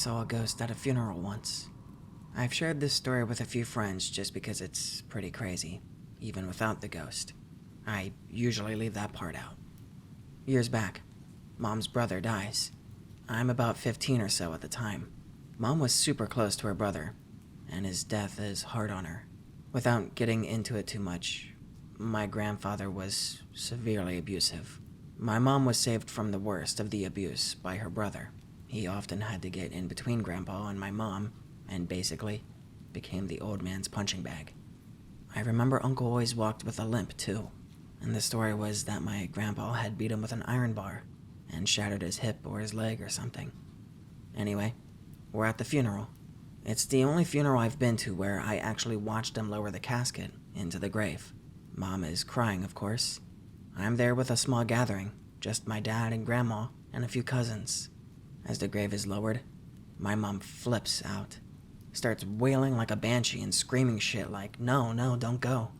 saw a ghost at a funeral once. I've shared this story with a few friends just because it's pretty crazy, even without the ghost. I usually leave that part out. Years back, Mom's brother dies. I'm about 15 or so at the time. Mom was super close to her brother, and his death is hard on her. Without getting into it too much, my grandfather was severely abusive. My mom was saved from the worst of the abuse by her brother. He often had to get in between Grandpa and my mom, and basically became the old man's punching bag. I remember Uncle always walked with a limp too, and the story was that my grandpa had beat him with an iron bar and shattered his hip or his leg or something. Anyway, we're at the funeral. It's the only funeral I've been to where I actually watched him lower the casket into the grave. Mom is crying, of course. I'm there with a small gathering, just my dad and grandma and a few cousins. As the grave is lowered, my mom flips out, starts wailing like a banshee and screaming shit like, no, don't go.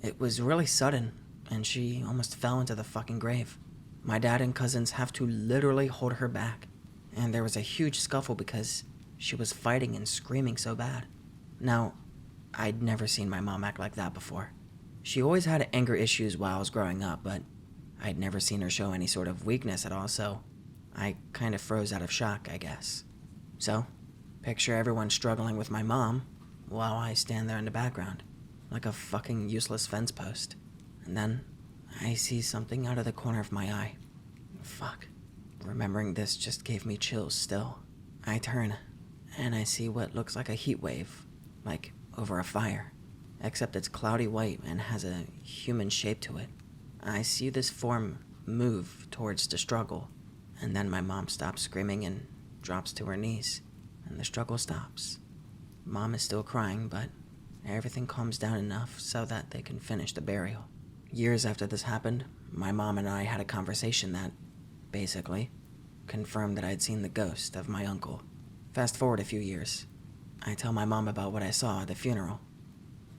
It was really sudden, and she almost fell into the fucking grave. My dad and cousins have to literally hold her back, and there was a huge scuffle because she was fighting and screaming so bad. Now, I'd never seen my mom act like that before. She always had anger issues while I was growing up, but I'd never seen her show any sort of weakness at all, so I kind of froze out of shock, I guess. So, picture everyone struggling with my mom while I stand there in the background, like a fucking useless fence post. And then I see something out of the corner of my eye. Fuck. Remembering this just gave me chills still. I turn, and I see what looks like a heat wave, like over a fire, except it's cloudy white and has a human shape to it. I see this form move towards the struggle, and then my mom stops screaming and drops to her knees, and the struggle stops. Mom is still crying, but everything calms down enough so that they can finish the burial. Years after this happened, my mom and I had a conversation that, basically, confirmed that I'd seen the ghost of my uncle. Fast forward a few years. I tell my mom about what I saw at the funeral.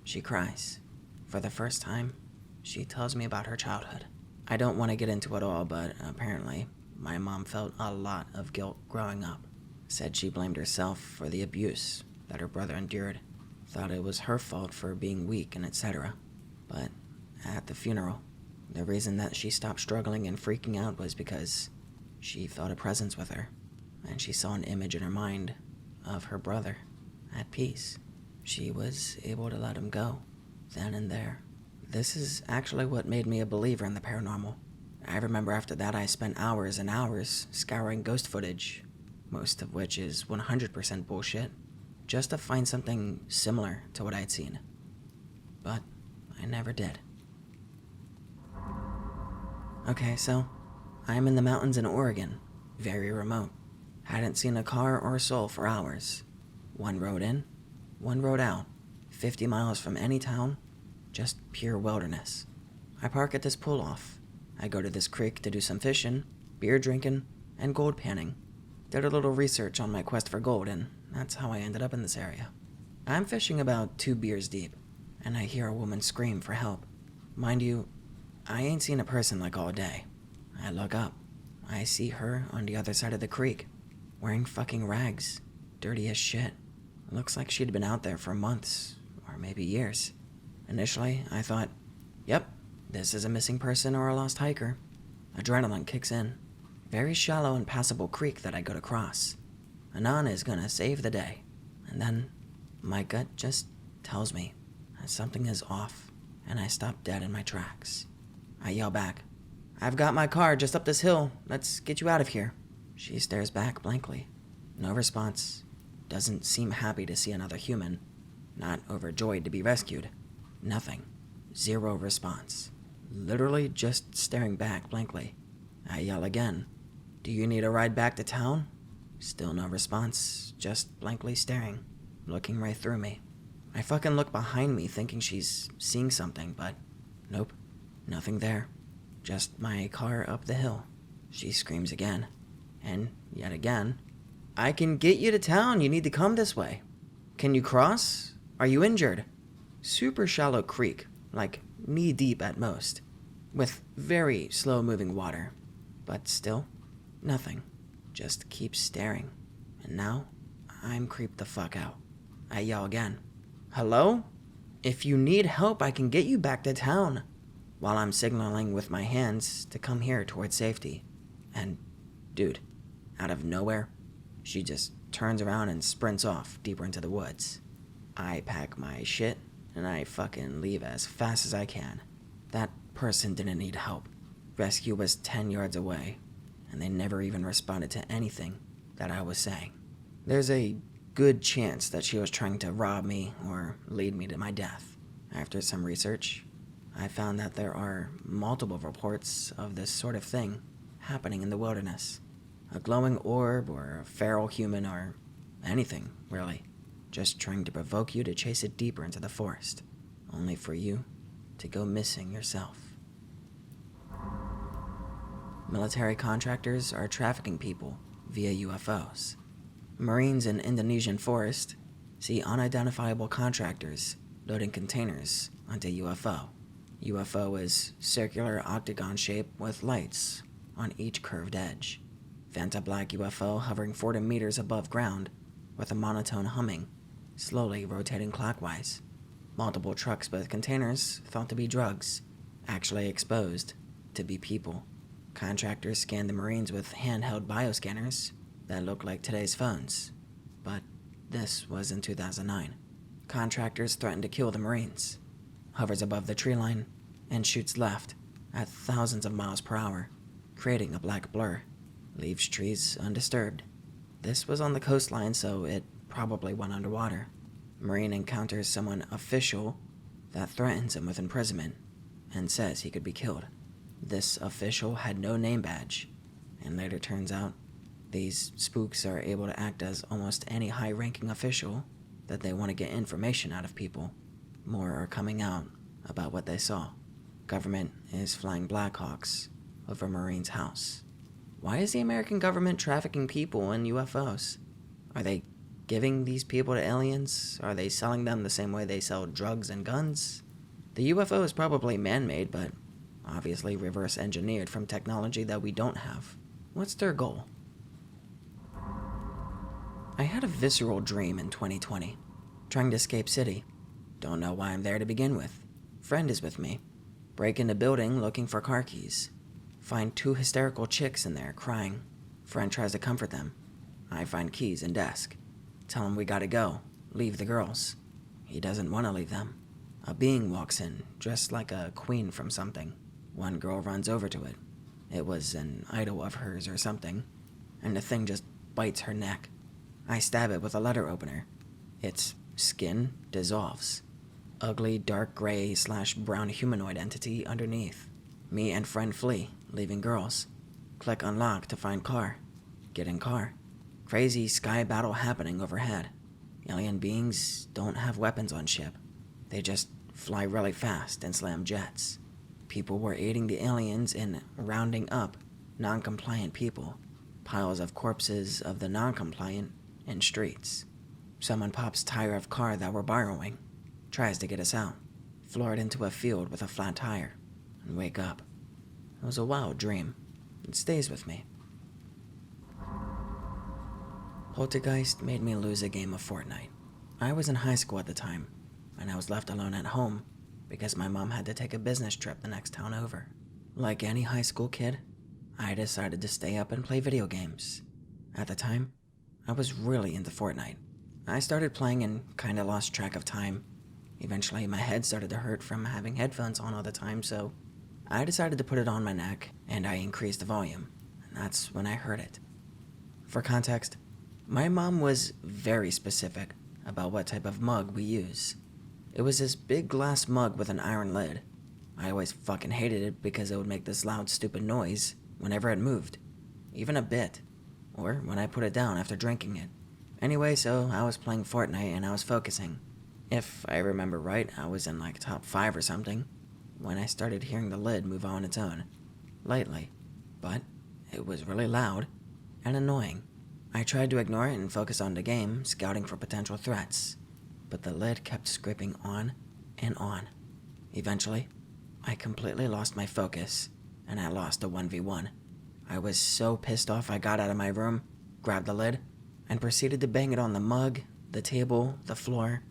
She cries. For the first time, she tells me about her childhood. I don't want to get into it all, but apparently, my mom felt a lot of guilt growing up. Said she blamed herself for the abuse that her brother endured. Thought it was her fault for being weak and etc. But at the funeral, the reason that she stopped struggling and freaking out was because she felt a presence with her, and she saw an image in her mind of her brother at peace. She was able to let him go, then and there. This is actually what made me a believer in the paranormal. I remember after that I spent hours and hours scouring ghost footage, most of which is 100% bullshit, just to find something similar to what I'd seen. But I never did. Okay, so I'm in the mountains in Oregon, very remote. Hadn't seen a car or a soul for hours. One road in, one road out, 50 miles from any town, just pure wilderness. I park at this pull-off. I go to this creek to do some fishing, beer drinking, and gold panning. Did a little research on my quest for gold, and that's how I ended up in this area. I'm fishing about 2 beers deep, and I hear a woman scream for help. Mind you, I ain't seen a person like all day. I look up. I see her on the other side of the creek, wearing fucking rags, dirty as shit. Looks like she'd been out there for months, or maybe years. Initially, I thought, yep, this is a missing person or a lost hiker. Adrenaline kicks in. Very shallow and passable creek that I go to cross. Anon is gonna save the day. And then, my gut just tells me that something is off, and I stop dead in my tracks. I yell back, I've got my car just up this hill. Let's get you out of here. She stares back blankly. No response. Doesn't seem happy to see another human. Not overjoyed to be rescued. Nothing. Zero response. Literally just staring back blankly. I yell again. Do you need a ride back to town? Still no response. Just blankly staring. Looking right through me. I fucking look behind me thinking she's seeing something, but nope. Nothing there. Just my car up the hill. She screams again. And yet again. I can get you to town. You need to come this way. Can you cross? Are you injured? Super shallow creek, like knee deep at most, with very slow moving water. But still, nothing. Just keeps staring. And now, I'm creeped the fuck out. I yell again. Hello? If you need help, I can get you back to town. While I'm signaling with my hands to come here towards safety. And, dude, out of nowhere, she just turns around and sprints off deeper into the woods. I pack my shit and I fucking leave as fast as I can. That person didn't need help. Rescue was 10 yards away, and they never even responded to anything that I was saying. There's a good chance that she was trying to rob me or lead me to my death. After some research, I found that there are multiple reports of this sort of thing happening in the wilderness. A glowing orb or a feral human or anything, really, just trying to provoke you to chase it deeper into the forest, only for you to go missing yourself. Military contractors are trafficking people via UFOs. Marines in Indonesian forest see unidentifiable contractors loading containers onto UFO. UFO is circular octagon shape with lights on each curved edge. Vanta black UFO hovering 40 meters above ground with a monotone humming, slowly rotating clockwise. Multiple trucks with containers thought to be drugs, actually exposed to be people. Contractors scanned the Marines with handheld bioscanners that look like today's phones. But this was in 2009. Contractors threatened to kill the Marines. Hovers above the tree line and shoots left at thousands of miles per hour, creating a black blur. Leaves trees undisturbed. This was on the coastline, so it probably went underwater. Marine encounters someone official that threatens him with imprisonment and says he could be killed. This official had no name badge, and later turns out these spooks are able to act as almost any high-ranking official that they want to get information out of people. More are coming out about what they saw. Government is flying Blackhawks over Marine's house. Why is the American government trafficking people in UFOs? Are they giving these people to aliens? Are they selling them the same way they sell drugs and guns? The UFO is probably man-made, but obviously reverse engineered from technology that we don't have. What's their goal? I had a visceral dream in 2020, trying to escape city. Don't know why I'm there to begin with. Friend is with me. Break into building looking for car keys. Find 2 hysterical chicks in there crying. Friend tries to comfort them. I find keys in desk. Tell him we gotta go. Leave the girls. He doesn't want to leave them. A being walks in, dressed like a queen from something. One girl runs over to it. It was an idol of hers or something, and the thing just bites her neck. I stab it with a letter opener. Its skin dissolves. Ugly, dark gray/brown humanoid entity underneath. Me and friend flee, leaving girls. Click unlock to find car. Get in car. Crazy sky battle happening overhead. Alien beings don't have weapons on ship. They just fly really fast and slam jets. People were aiding the aliens in rounding up non-compliant people. Piles of corpses of the non-compliant in streets. Someone pops tire of car that we're borrowing. Tries to get us out. Floor it into a field with a flat tire. And wake up. It was a wild dream. It stays with me. Poltergeist made me lose a game of Fortnite. I was in high school at the time, and I was left alone at home because my mom had to take a business trip the next town over. Like any high school kid, I decided to stay up and play video games. At the time, I was really into Fortnite. I started playing and kinda lost track of time. Eventually, my head started to hurt from having headphones on all the time, so I decided to put it on my neck, and I increased the volume, and that's when I heard it. For context, my mom was very specific about what type of mug we use. It was this big glass mug with an iron lid. I always fucking hated it because it would make this loud, stupid noise whenever it moved, even a bit, or when I put it down after drinking it. Anyway, so I was playing Fortnite and I was focusing. If I remember right, I was in like top 5 or something, when I started hearing the lid move on its own, lightly, but it was really loud and annoying. I tried to ignore it and focus on the game, scouting for potential threats, but the lid kept scraping on and on. Eventually, I completely lost my focus, and I lost a 1v1. I was so pissed off I got out of my room, grabbed the lid, and proceeded to bang it on the mug, the table, the floor,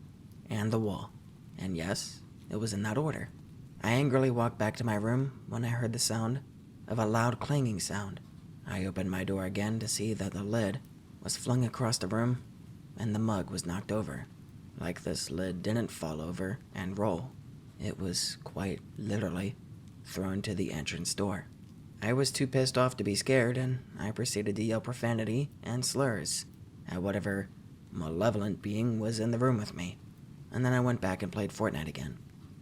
and the wall. And yes, it was in that order. I angrily walked back to my room when I heard the sound of a loud clanging sound. I opened my door again to see that the lid was flung across the room and the mug was knocked over. Like this lid didn't fall over and roll. It was quite literally thrown to the entrance door. I was too pissed off to be scared, and I proceeded to yell profanity and slurs at whatever malevolent being was in the room with me. And then I went back and played Fortnite again.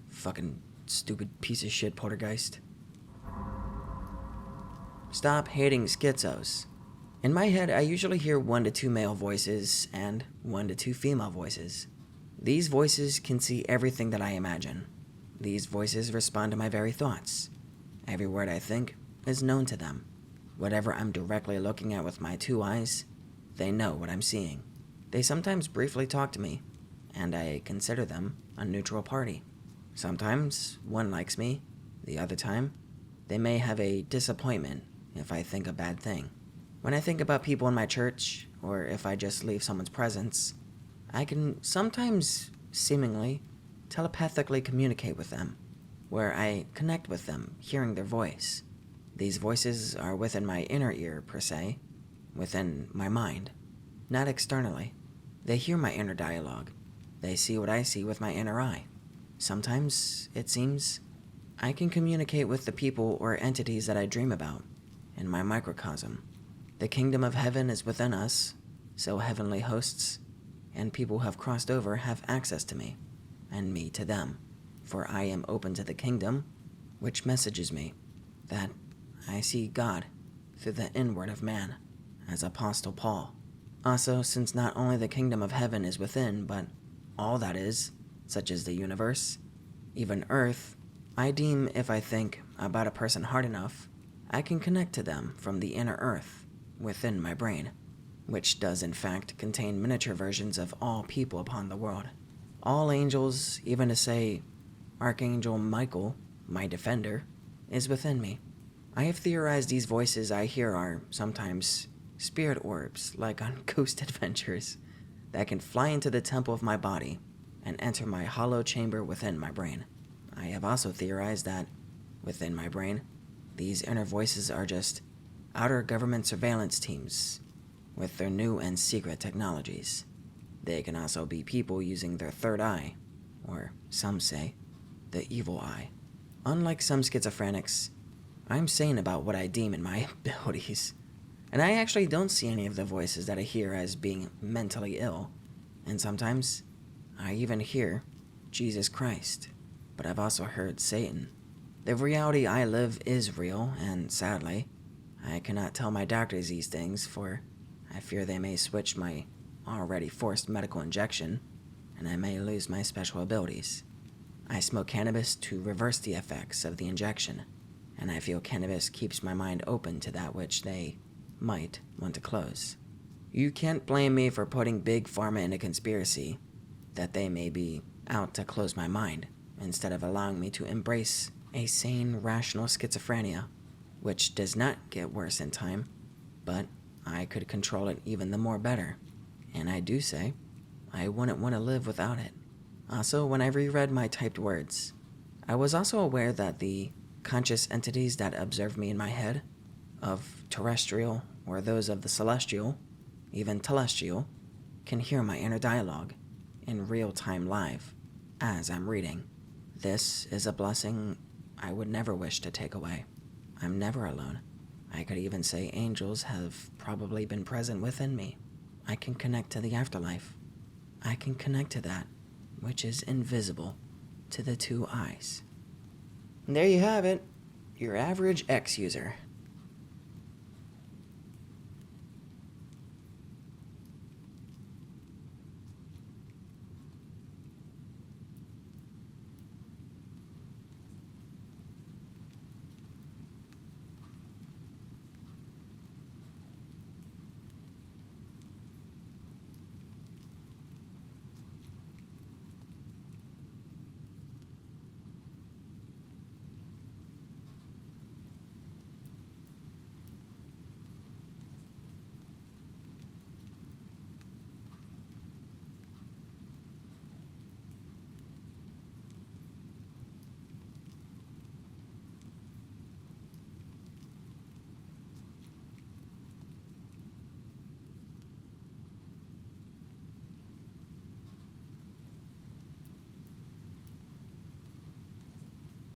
Fucking stupid piece of shit poltergeist. Stop hating schizos. In my head, I usually hear 1 to 2 male voices and 1 to 2 female voices. These voices can see everything that I imagine. These voices respond to my very thoughts. Every word I think is known to them. Whatever I'm directly looking at with my 2 eyes, they know what I'm seeing. They sometimes briefly talk to me, and I consider them a neutral party. Sometimes one likes me, the other time, they may have a disappointment if I think a bad thing. When I think about people in my church, or if I just leave someone's presence, I can sometimes, seemingly, telepathically communicate with them, where I connect with them, hearing their voice. These voices are within my inner ear, per se, within my mind, not externally. They hear my inner dialogue. They see what I see with my inner eye. Sometimes, it seems, I can communicate with the people or entities that I dream about in my microcosm. The kingdom of heaven is within us, so heavenly hosts and people who have crossed over have access to me, and me to them, for I am open to the kingdom, which messages me that I see God through the inward of man, as Apostle Paul. Also, since not only the kingdom of heaven is within, but all that is, such as the universe, even earth, I deem if I think about a person hard enough, I can connect to them from the inner earth within my brain, which does in fact contain miniature versions of all people upon the world. All angels, even to say Archangel Michael, my defender, is within me. I have theorized these voices I hear are sometimes spirit orbs, like on Ghost Adventures, that can fly into the temple of my body and enter my hollow chamber within my brain. I have also theorized that, within my brain, these inner voices are just outer government surveillance teams with their new and secret technologies. They can also be people using their third eye, or some say, the evil eye. Unlike some schizophrenics, I'm sane about what I deem in my abilities, and I actually don't see any of the voices that I hear as being mentally ill, and sometimes I even hear Jesus Christ, but I've also heard Satan. The reality I live is real, and sadly, I cannot tell my doctors these things, for I fear they may switch my already forced medical injection, and I may lose my special abilities. I smoke cannabis to reverse the effects of the injection, and I feel cannabis keeps my mind open to that which they might want to close. You can't blame me for putting Big Pharma in a conspiracy, that they may be out to close my mind, instead of allowing me to embrace a sane, rational schizophrenia, which does not get worse in time, but I could control it even the more better. And I do say, I wouldn't want to live without it. Also, when I reread my typed words, I was also aware that the conscious entities that observe me in my head, of terrestrial or those of the celestial, even telestial, can hear my inner dialogue in real time live as I'm reading. This is a blessing I would never wish to take away. I'm never alone. I could even say angels have probably been present within me. I can connect to the afterlife. I can connect to that which is invisible to the 2 eyes. And there you have it, your average X user.